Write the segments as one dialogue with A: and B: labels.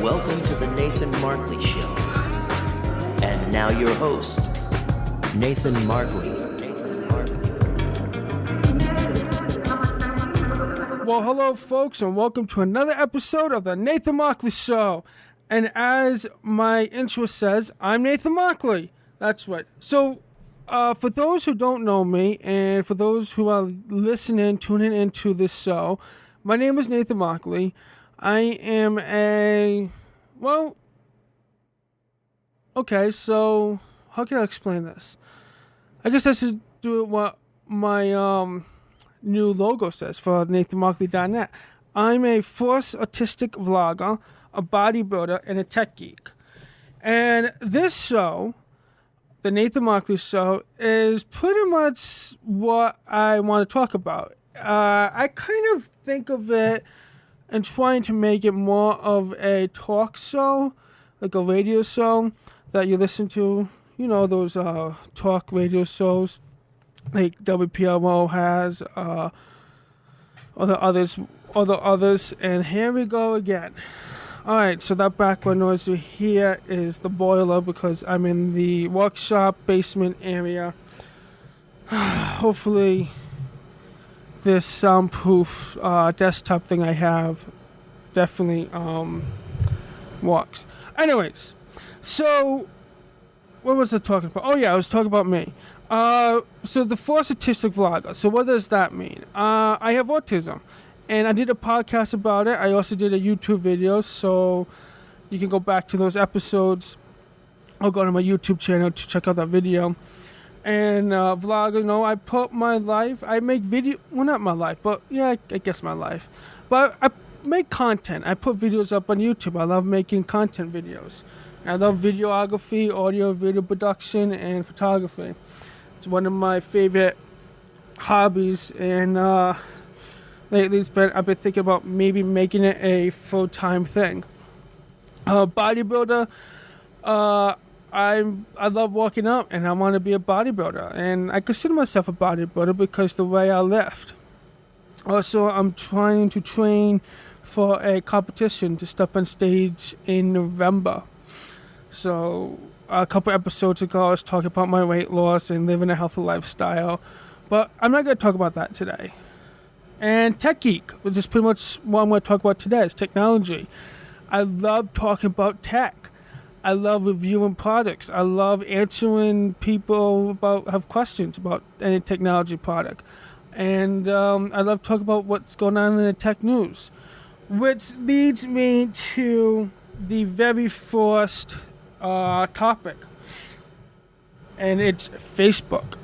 A: Welcome to the Nathan Markley Show. And now your host, Nathan Markley.
B: Well, hello, folks, and welcome to another episode of the Nathan Markley Show. And as my intro says, I'm Nathan Markley. That's right. So, for those who don't know me, and for those who are tuning into this show, my name is Nathan Markley. I am okay, so how can I explain this? I guess I should do what my new logo says for NathanMarkley.net. I'm a force autistic vlogger, a bodybuilder, and a tech geek. And this show, the Nathan Markley Show, is pretty much what I want to talk about. I kind of think of it and trying to make it more of a talk show, like a radio show that you listen to. You know, those talk radio shows like WPRO has, other others, and here we go again. Alright, so that background noise you hear is the boiler because I'm in the workshop basement area. Hopefully this soundproof desktop thing I have definitely works. Anyways, so what was I talking about? Oh yeah, I was talking about me. So the force autistic vlogger. So what does that mean? I have autism, and I did a podcast about it. I also did a YouTube video, so you can go back to those episodes or go to my YouTube channel to check out that video. And vlogger, I put my life. I make video. Well, not my life, but yeah, I guess my life. But I make content. I put videos up on YouTube. I love making content videos. I love videography, audio, video production, and photography. It's one of my favorite hobbies, and lately I've been thinking about maybe making it a full-time thing. Bodybuilder, I love working out, and I want to be a bodybuilder, and I consider myself a bodybuilder because the way I lift. Also, I'm trying to train for a competition to step on stage in November. So a couple episodes ago, I was talking about my weight loss and living a healthy lifestyle, but I'm not going to talk about that today. And Tech Geek, which is pretty much what I'm going to talk about today, is technology. I love talking about tech. I love reviewing products. I love answering people have questions about any technology product. And I love talking about what's going on in the tech news, which leads me to the very first topic, and it's Facebook.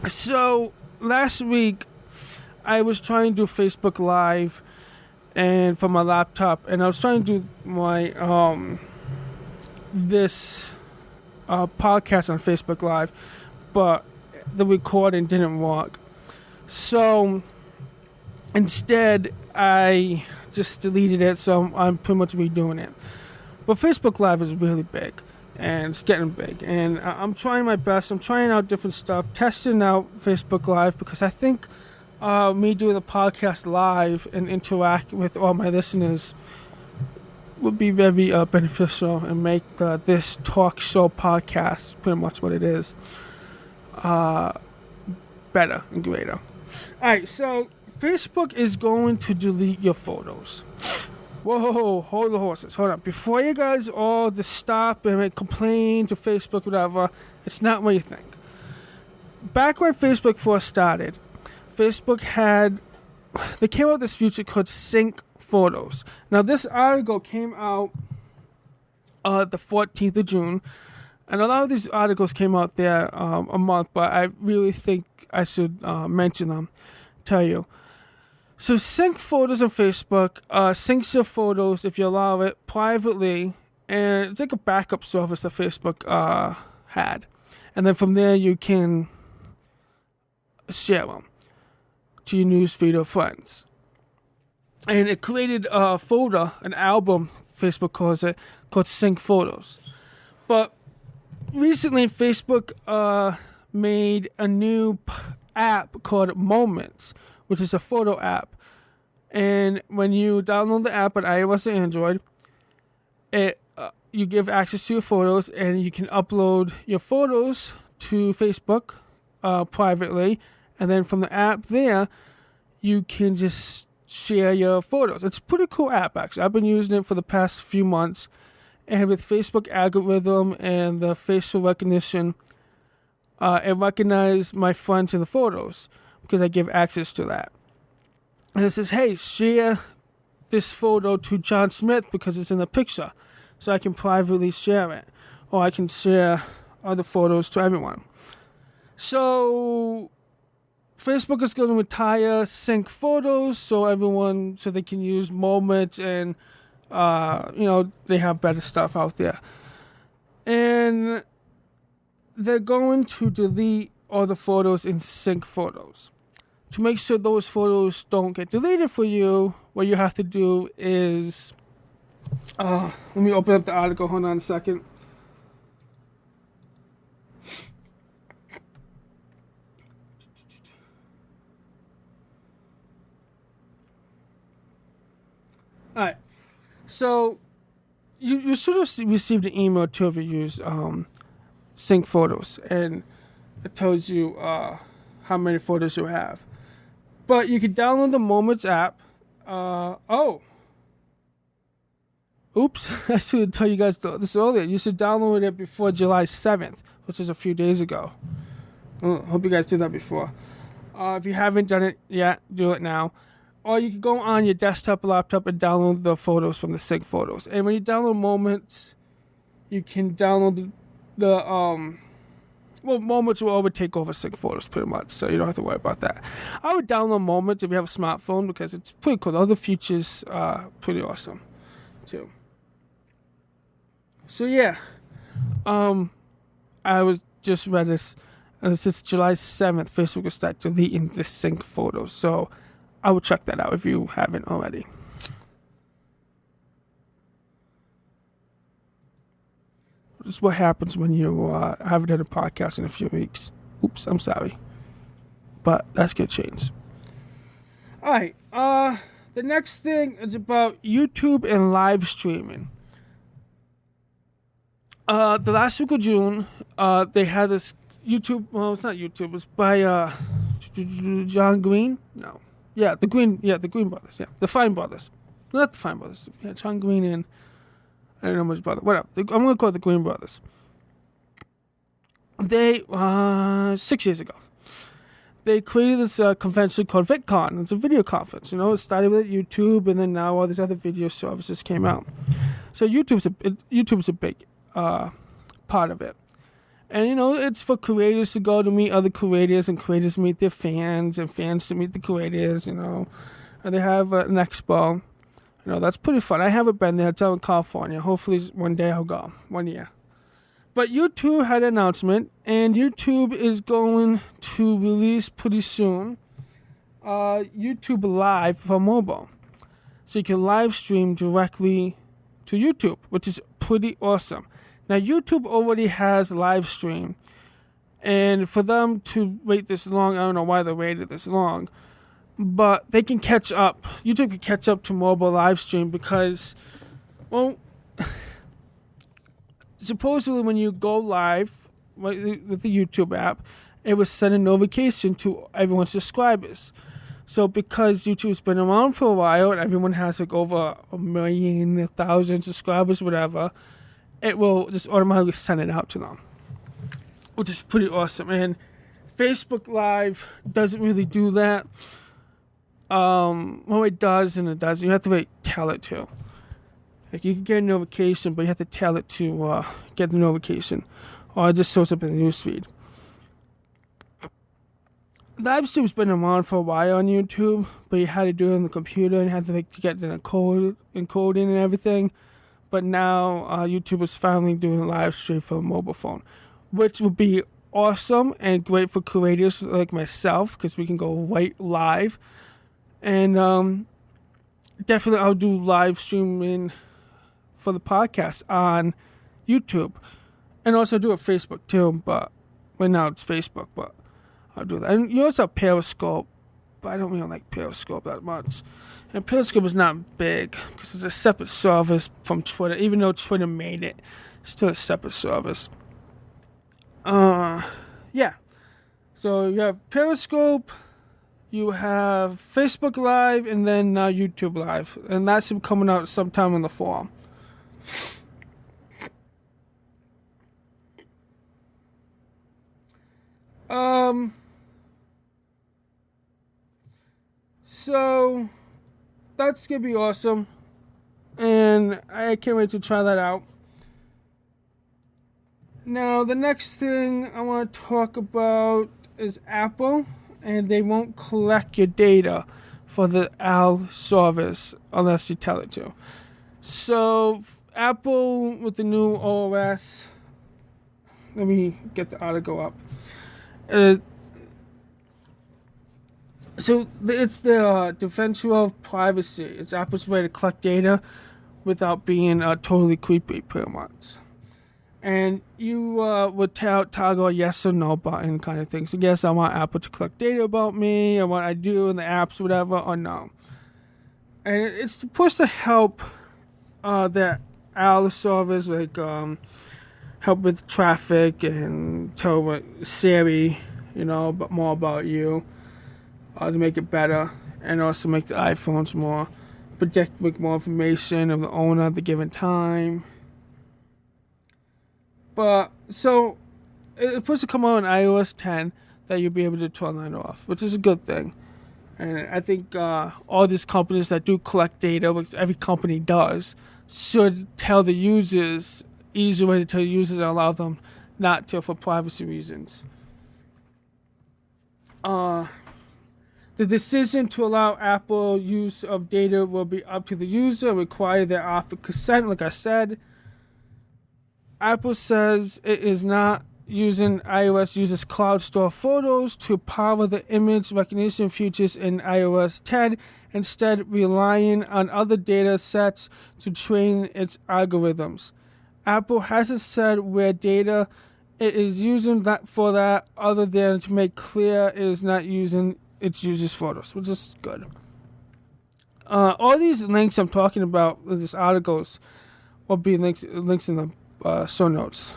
B: So last week I was trying to do Facebook Live and from my laptop, and I was trying to do my this podcast on Facebook Live, but the recording didn't work. So instead I just deleted it, so I'm pretty much redoing it. But Facebook Live is really big, and it's getting big, and I'm trying my best. I'm trying out different stuff, testing out Facebook Live, because I think me doing the podcast live and interact with all my listeners would be very beneficial and make this talk show podcast, pretty much what it is, better and greater. Alright, so Facebook is going to delete your photos. Whoa, hold the horses. Hold on. Before you guys all just stop and complain to Facebook, whatever, it's not what you think. Back when Facebook first started, Facebook they came out with this feature called Sync Photos. Now, this article came out the 14th of June, and a lot of these articles came out there a month, but I really think I should mention them, tell you. So Sync Photos on Facebook syncs your photos, if you allow it, privately, and it's like a backup service that Facebook had. And then from there you can share them to your newsfeed or friends. And it created a folder, an album, Facebook calls it, called Sync Photos. But recently Facebook made a new app called Moments, which is a photo app. And when you download the app on iOS or Android, you give access to your photos, and you can upload your photos to Facebook privately, and then from the app there, you can just share your photos. It's a pretty cool app, actually. I've been using it for the past few months, and with Facebook algorithm and the facial recognition, it recognizes my friends in the photos because I give access to that. And it says, hey, share this photo to John Smith because it's in the picture. So I can privately share it. Or I can share other photos to everyone. So Facebook is going to retire sync photos so they can use moments and, they have better stuff out there. And they're going to delete all the photos in sync photos. To make sure those photos don't get deleted for you, what you have to do is... let me open up the article. Hold on a second. Alright. So, you should have received an email too if you use sync photos. And it tells you how many photos you have. But you can download the Moments app. Oops, I should tell you guys this earlier. You should download it before July 7th, which is a few days ago. Hope you guys did that before. If you haven't done it yet, do it now. Or you can go on your desktop or laptop and download the photos from the sync photos. And when you download Moments, you can download Moments will always take over sync photos pretty much, so you don't have to worry about that. I would download Moments if you have a smartphone because it's pretty cool. All the features are pretty awesome, too. So yeah, I was just read this, and this is July 7th. Facebook will start deleting the sync photos, so I would check that out if you haven't already. This is what happens when you haven't done a podcast in a few weeks. Oops, I'm sorry. But that's going to change. Alright, the next thing is about YouTube and live streaming. The last week of June, they had this YouTube, well, it's not YouTube, it's by John Green? No. Yeah, the Green Brothers, yeah. The Fine Brothers. Not the Fine Brothers. Yeah, John Green and... I don't know his brother. Whatever. I'm going to call it the Green Brothers. They, 6 years ago, they created this convention called VidCon. It's a video conference. It started with YouTube, and then now all these other video services came out. So YouTube's a big part of it. And, it's for creators to go to meet other creators, and creators meet their fans, and fans to meet the creators, And they have an expo. That's pretty fun. I haven't been there. It's out in California. Hopefully one day I'll go. 1 year. But YouTube had an announcement, and YouTube is going to release pretty soon YouTube Live for mobile. So you can live stream directly to YouTube, which is pretty awesome. Now, YouTube already has live stream, and for them to wait this long, I don't know why they waited this long, but they can catch up. YouTube can catch up to mobile live stream because, well, supposedly when you go live with the YouTube app, it will send a notification to everyone's subscribers. So because YouTube's been around for a while and everyone has like over 1 million, 1,000 subscribers, whatever, it will just automatically send it out to them, which is pretty awesome. And Facebook Live doesn't really do that. Well, it does and it doesn't. You have to tell it to. Like, you can get a notification, but you have to tell it to get the notification, or it just shows up in the newsfeed. Live stream's been around for a while on YouTube, but you had to do it on the computer and you had to get the encoding and everything. But now YouTube is finally doing a live stream for a mobile phone, which would be awesome and great for creators like myself because we can go right live. And definitely I'll do live streaming for the podcast on YouTube. And also do it Facebook too, but right now it's Facebook, but I'll do that. And you also have Periscope but I don't really like Periscope that much. And Periscope is not big because it's a separate service from Twitter. Even though Twitter made it, it's still a separate service. Yeah. So you have Periscope, you have Facebook Live, and then now YouTube Live. And that's coming out sometime in the fall. So that's gonna be awesome, and I can't wait to try that out. Now, the next thing I want to talk about is Apple, and they won't collect your data for the AL service unless you tell it to. So, Apple with the new OS, let me get the article up. So it's the defense of privacy. It's Apple's way to collect data without being totally creepy, pretty much. And you would toggle a yes or no button kind of thing. So yes, I want Apple to collect data about me and what I do in the apps, whatever, or no. And it's supposed to help the AL service, like help with traffic and tell what Siri, but more about you. To make it better, and also make the iPhones more protect with more information of the owner at the given time. But so it's supposed to come out on iOS 10 that you'll be able to turn that off, which is a good thing. And I think all these companies that do collect data, which every company does, should tell the users, easy way to tell the users and allow them not to for privacy reasons. The decision to allow Apple use of data will be up to the user, require their Apple consent, like I said. Apple says it is not using iOS uses cloud store photos to power the image recognition features in iOS 10, instead relying on other data sets to train its algorithms. Apple hasn't said where data it is using that for that, other than to make clear it is not using its users' photos, which is good. All these links I'm talking about in these articles will be links in the show notes.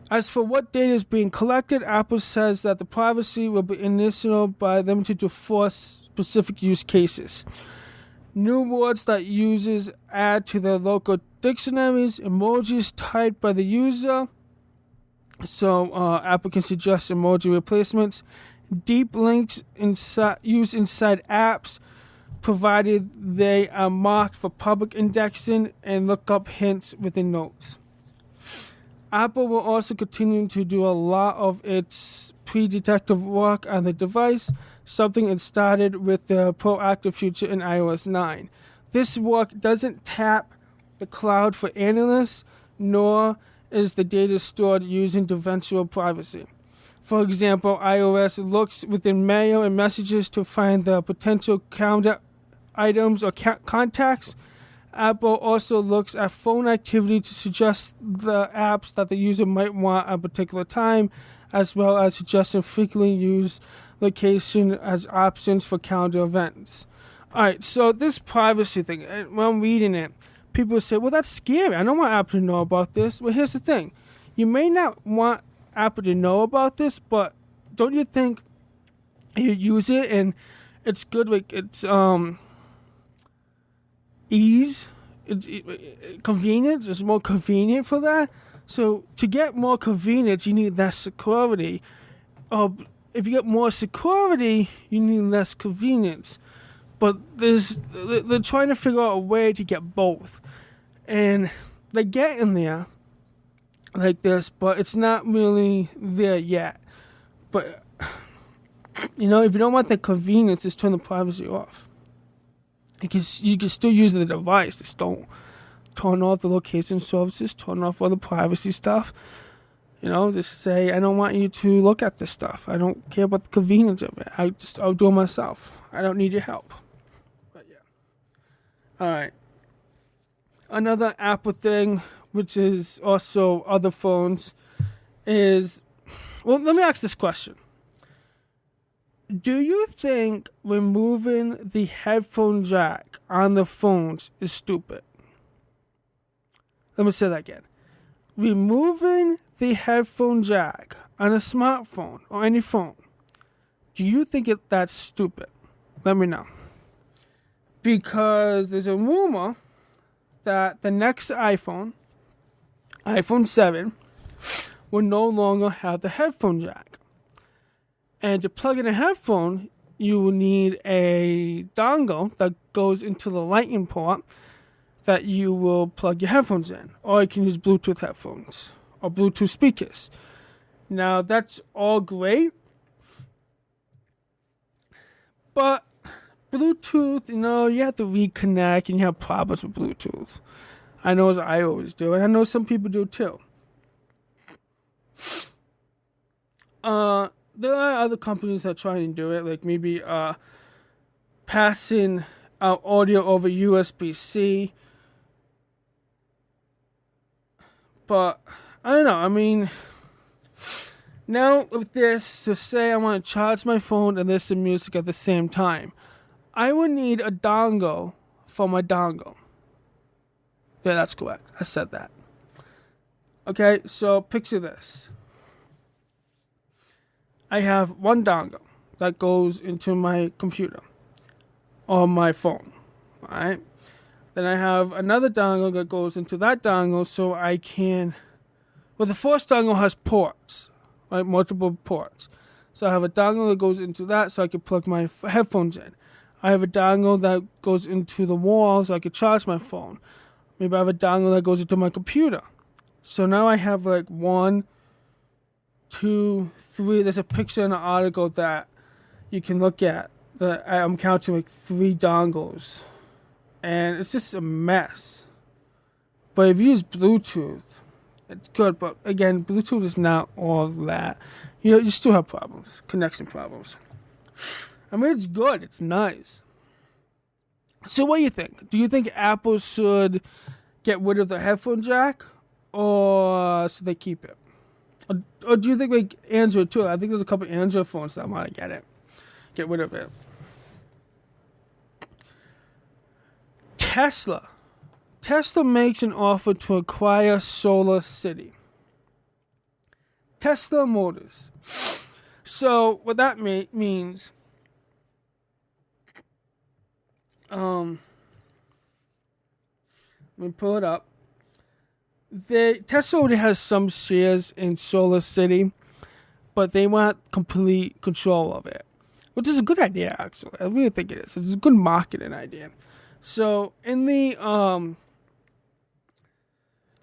B: As for what data is being collected, Apple says that the privacy will be initiated by limited to 4 specific use cases. New words that users add to their local dictionaries, emojis typed by the user, so Apple can suggest emoji replacements, deep links used inside apps, provided they are marked for public indexing, and lookup hints within notes. Apple will also continue to do a lot of its pre-detective work on the device, something it started with the proactive feature in iOS 9. This work doesn't tap the cloud for analysts, nor is the data stored using defensive privacy. For example, iOS looks within mail and messages to find the potential calendar items or contacts. Apple also looks at phone activity to suggest the apps that the user might want at a particular time, as well as suggesting frequently used location as options for calendar events. Alright, so this privacy thing, when I'm reading it, people say, well, that's scary. I don't want Apple to know about this. Well, here's the thing. You may not want Apple to know about this, but don't you think you use it and it's good, like it's ease, it's convenience, it's more convenient for that. So to get more convenience, you need less security. If you get more security, you need less convenience. But they're trying to figure out a way to get both, and they're getting there like this, but it's not really there yet. But if you don't want the convenience, just turn the privacy off. Because you can still use the device. Just don't turn off the location services, turn off all the privacy stuff. Just say, I don't want you to look at this stuff. I don't care about the convenience of it. I'll do it myself. I don't need your help. But yeah. Alright. Another Apple thing, which is also other phones, is... Well, let me ask this question. Do you think removing the headphone jack on the phones is stupid? Let me say that again. Removing the headphone jack on a smartphone or any phone, do you think that's stupid? Let me know. Because there's a rumor that the next iPhone 7, will no longer have the headphone jack. And to plug in a headphone, you will need a dongle that goes into the lightning port that you will plug your headphones in. Or you can use Bluetooth headphones or Bluetooth speakers. Now, that's all great. But Bluetooth, you have to reconnect and you have problems with Bluetooth. I know as I always do, and I know some people do too. There are other companies that try and do it, like maybe passing out audio over USB-C. But I don't know. I mean, now with this, to say I want to charge my phone and listen to music at the same time, I would need a dongle for my dongle. Yeah, that's correct. I said that. Okay, so picture this. I have one dongle that goes into my computer or my phone, alright? Then I have another dongle that goes into that dongle so I can... Well, the first dongle has ports, right? Multiple ports. So I have a dongle that goes into that so I can plug my headphones in. I have a dongle that goes into the wall so I can charge my phone. Maybe I have a dongle that goes into my computer. So now I have like 1, 2, 3. There's a picture in the article that you can look at. That I'm counting like 3 dongles. And it's just a mess. But if you use Bluetooth, it's good. But again, Bluetooth is not all that. You still have problems. Connection problems. I mean, it's good. It's nice. So what do you think? Do you think Apple should get rid of the headphone jack? Or should they keep it? Or do you think like Android too? I think there's a couple Android phones that want to get rid of it. Tesla makes an offer to acquire Solar City. Tesla Motors. So what that means, let me pull it up. Tesla already has some shares in Solar City, but they want complete control of it, which is a good idea, actually. I really think it is. It's a good marketing idea. So, in the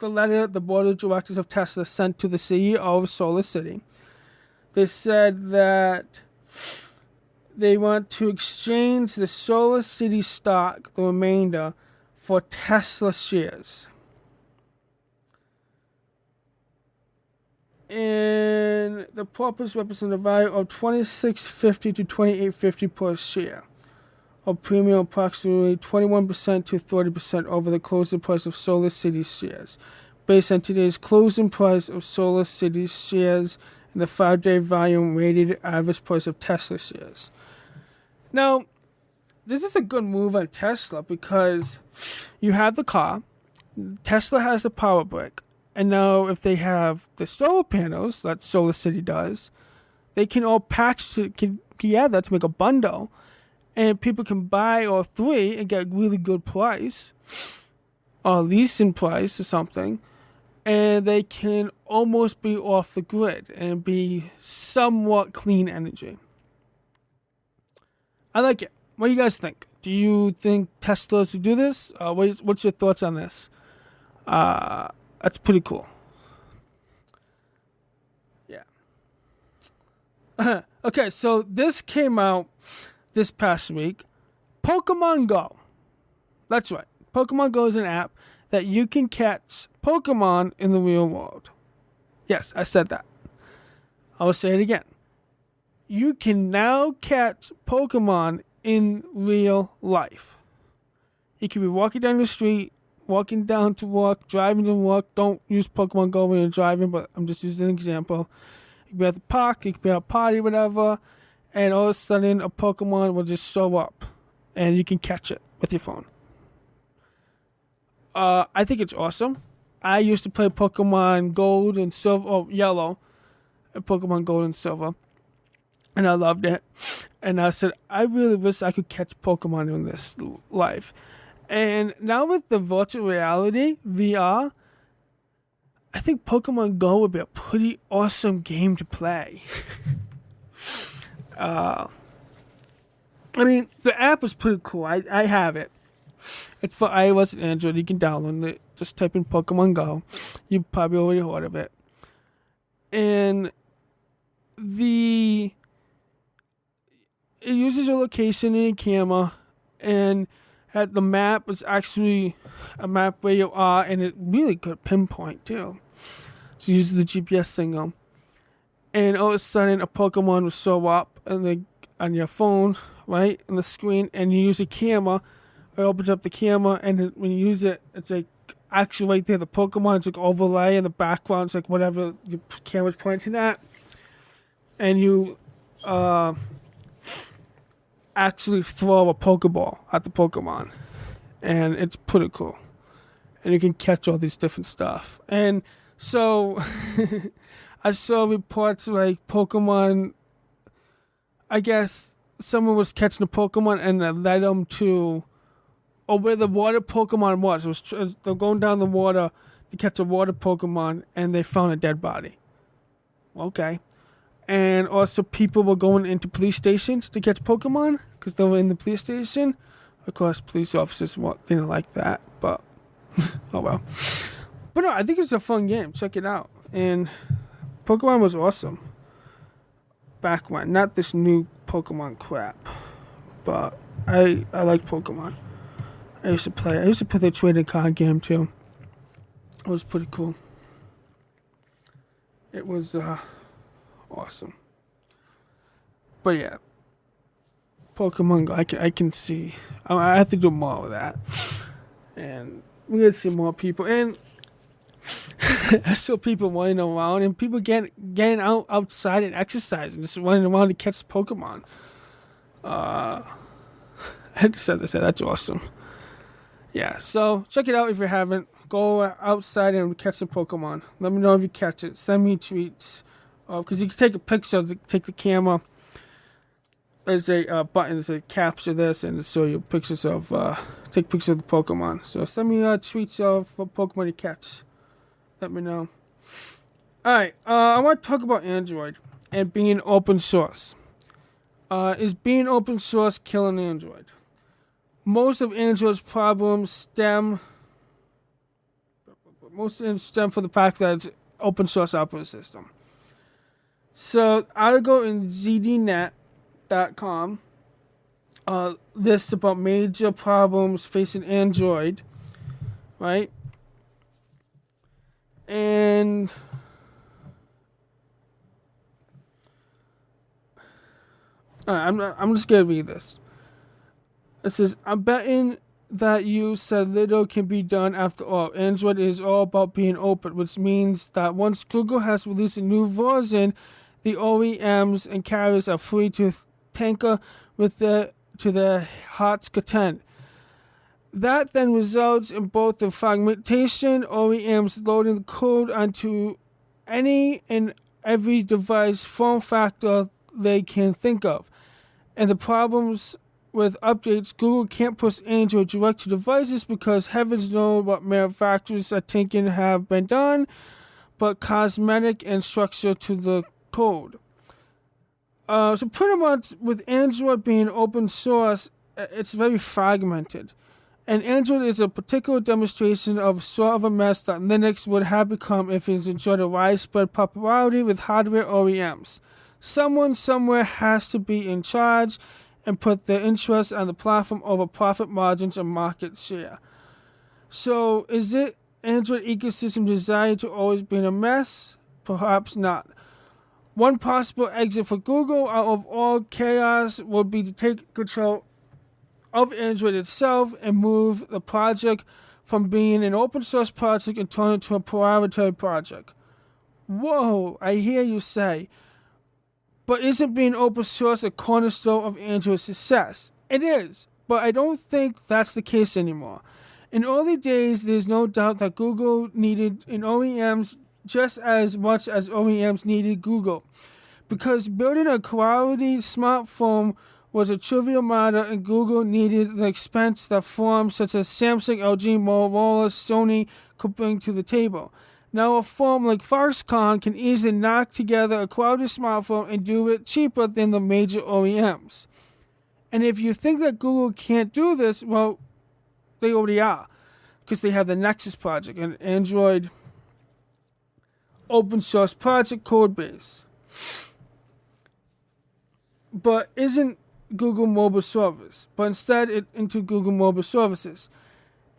B: letter the board of directors of Tesla sent to the CEO of Solar City, they said that they want to exchange the Solar City stock, the remainder, for Tesla shares. And the purpose represents a value of $26.50 to $28.50 per share, a premium approximately 21% to 30% over the closing price of Solar City shares, based on today's closing price of Solar City shares and the 5-day volume weighted average price of Tesla shares. Now, this is a good move on Tesla because you have the car, Tesla has the power brick, and now if they have the solar panels that Solar City does, they can all patch together to make a bundle, and people can buy all 3 and get a really good price, or leasing price or something, and they can almost be off the grid and be somewhat clean energy. I like it. What do you guys think? Do you think Tesla should do this? What's your thoughts on this? That's pretty cool. Yeah. Okay, so this came out this past week. Pokemon Go. That's right. Pokemon Go is an app that you can catch Pokemon in the real world. Yes, I said that. I will say it again. You can now catch Pokemon in real life. You can be walking down the street, walking down to work, driving to work. Don't use Pokemon Go when you're driving, but I'm just using an example. You can be at the park, you can be at a party, whatever, and all of a sudden a Pokemon will just show up, and you can catch it with your phone. I think it's awesome. I used to play Pokemon Gold and Silver, or Yellow, Pokemon Gold and Silver, and I loved it. And I said, I really wish I could catch Pokemon in this life. And now with the virtual reality, VR, I think Pokemon Go would be a pretty awesome game to play. I mean, the app is pretty cool. I have it. It's for iOS and Android. You can download it. Just type in Pokemon Go. You probably already heard of it. And it uses your location and your camera, and the map is actually a map where you are, and it really could pinpoint too. So you use the GPS signal, and all of a sudden a Pokemon will show up on your phone, right, on the screen, and you use a camera. It opens up the camera, and when you use it, it's like actually right there. The Pokemon's like overlay in the background. It's like whatever your camera's pointing at, and you actually throw a Pokeball at the Pokemon, and it's pretty cool. And you can catch all these different stuff. And so I saw reports like Pokemon, I guess someone was catching a Pokemon and it led them to, or where the water Pokemon was. They're going down the water to catch a water Pokemon, and they found a dead body. Okay. And also people were going into police stations to catch Pokemon because they were in the police station. Of course, police officers didn't like that, but oh well. But no, I think it's a fun game. Check it out. And Pokemon was awesome back when. Not this new Pokemon crap, but I like Pokemon. I used to play the trading card game too. It was pretty cool. It was awesome. But yeah, Pokemon Go, I can see. I have to do more of that. And we're going to see more people. And I saw people running around, and people getting outside and exercising, just running around to catch Pokemon. I just had to say, that's awesome. Yeah, so check it out if you haven't. Go outside and catch some Pokemon. Let me know if you catch it. Send me tweets. Because you can take a picture, take the camera. There's a button that says capture this, and show you pictures of, take pictures of the Pokemon. So send me tweets of Pokemon you catch. Let me know. Alright, I want to talk about Android and being open source. Is being open source killing Android? Most of Android's problems stem from the fact that it's open source operating system. So, article in ZDNet.com lists about major problems facing Android, right? And I'm just gonna read this. It says, I'm betting that you said little can be done after all. Android is all about being open, which means that once Google has released a new version, the OEMs and carriers are free to tinker with to their heart's content. That then results in both the fragmentation, OEMs loading the code onto any and every device form factor they can think of, and the problems with updates. Google can't push Android direct to devices because heavens knows what manufacturers are thinking have been done, but cosmetic and structure to the code. So pretty much with Android being open source, it's very fragmented. And Android is a particular demonstration of sort of a mess that Linux would have become if it enjoyed a widespread popularity with hardware OEMs. Someone somewhere has to be in charge and put their interests on the platform over profit margins and market share. So, is it Android ecosystem designed to always be in a mess? Perhaps not. One possible exit for Google out of all chaos would be to take control of Android itself and move the project from being an open source project and turn it into a proprietary project. Whoa, I hear you say. But isn't being open source a cornerstone of Android's success? It is, but I don't think that's the case anymore. In early days, there's no doubt that Google needed an OEMs just as much as OEMs needed Google, because building a quality smartphone was a trivial matter, and Google needed the expense that firms such as Samsung, LG, Motorola, Sony could bring to the table. Now a firm like Foxconn can easily knock together a quality smartphone and do it cheaper than the major OEMs. And if you think that Google can't do this, well, they already are, because they have the Nexus project, an Android open source project code base. But isn't Google mobile service, but instead it into Google mobile services.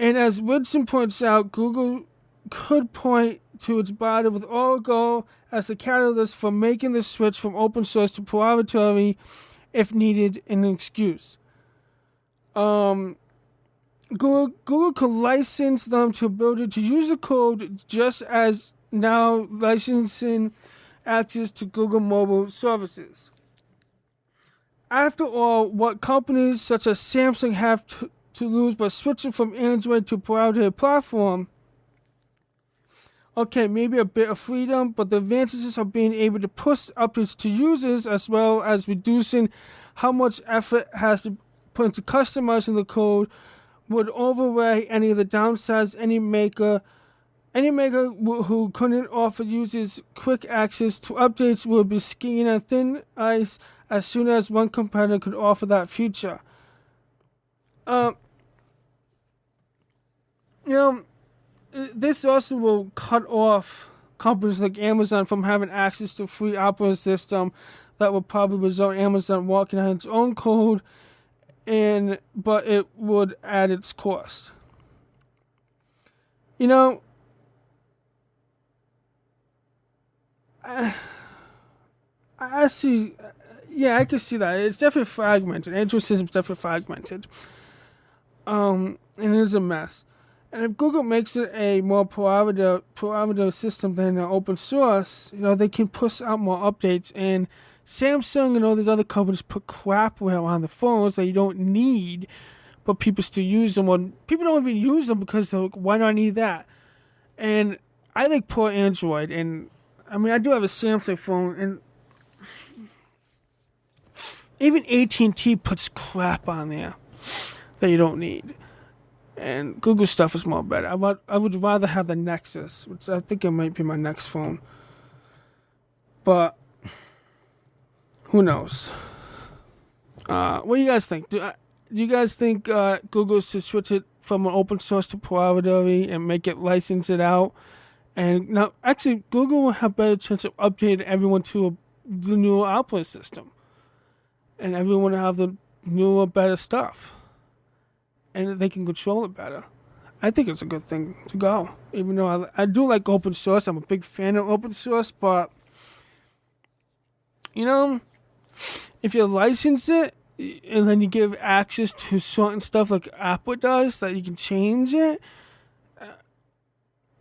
B: And as Woodson points out, Google could point to its body with Oracle as the catalyst for making the switch from open source to proprietary if needed an excuse. Google could license them to ability to use the code, just as now licensing access to Google mobile services. After all, what companies such as Samsung have to lose by switching from Android to proprietary platform? Okay, maybe a bit of freedom, but the advantages of being able to push updates to users, as well as reducing how much effort has to put into customizing the code, would overweigh any of the downsides. Any maker who couldn't offer users quick access to updates would be skiing on thin ice as soon as one competitor could offer that feature. This also will cut off companies like Amazon from having access to free operating system that will probably result in Amazon working on its own code, but it would add its cost. I see. Yeah, I can see that. It's definitely fragmented. Android system's definitely fragmented. And it is a mess. And if Google makes it a more parameter system than an open source, they can push out more updates. And Samsung and all these other companies put crapware on the phones that you don't need, but people still use them. Or people don't even use them because they're like, why do I need that? And I like poor Android. And I mean, I do have a Samsung phone, and even AT&T puts crap on there that you don't need. And Google stuff is more better. I would rather have the Nexus, which I think it might be my next phone. But who knows? What do you guys think? Do you guys think Google should switch it from an open source to proprietary and license it out? And now, actually, Google will have better chance of updating everyone to the newer operating system. And everyone will have the newer, better stuff. And they can control it better. I think it's a good thing to go. Even though I do like open source. I'm a big fan of open source. But, if you license it, and then you give access to certain stuff like Apple does, that you can change it,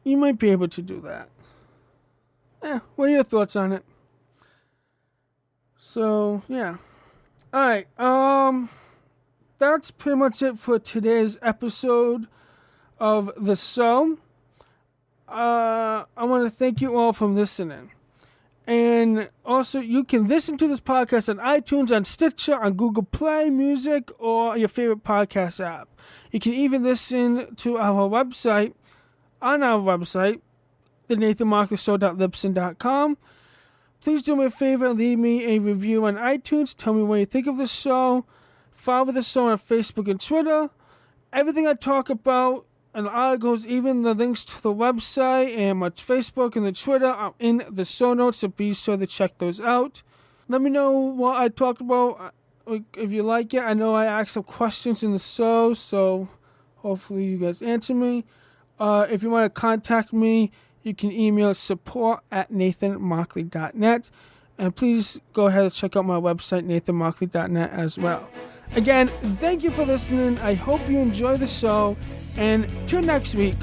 B: you might be able to do that. What are your thoughts on it? So, yeah. Alright, that's pretty much it for today's episode of the show. I want to thank you all for listening. And also, you can listen to this podcast on iTunes, on Stitcher, on Google Play Music, or your favorite podcast app. You can even listen to our website, the NathanMarkleyShow.Libsyn.com. Please do me a favor and leave me a review on iTunes. Tell me what you think of the show. Follow the show on Facebook and Twitter. Everything I talk about and articles, even the links to the website and my Facebook and the Twitter are in the show notes, so be sure to check those out. Let me know what I talked about, if you like it. I know I asked some questions in the show, so hopefully you guys answer me. If you want to contact me, you can email support@nathanmarkley.net. And please go ahead and check out my website, nathanmarkley.net, as well. Again, thank you for listening. I hope you enjoy the show. And till next week,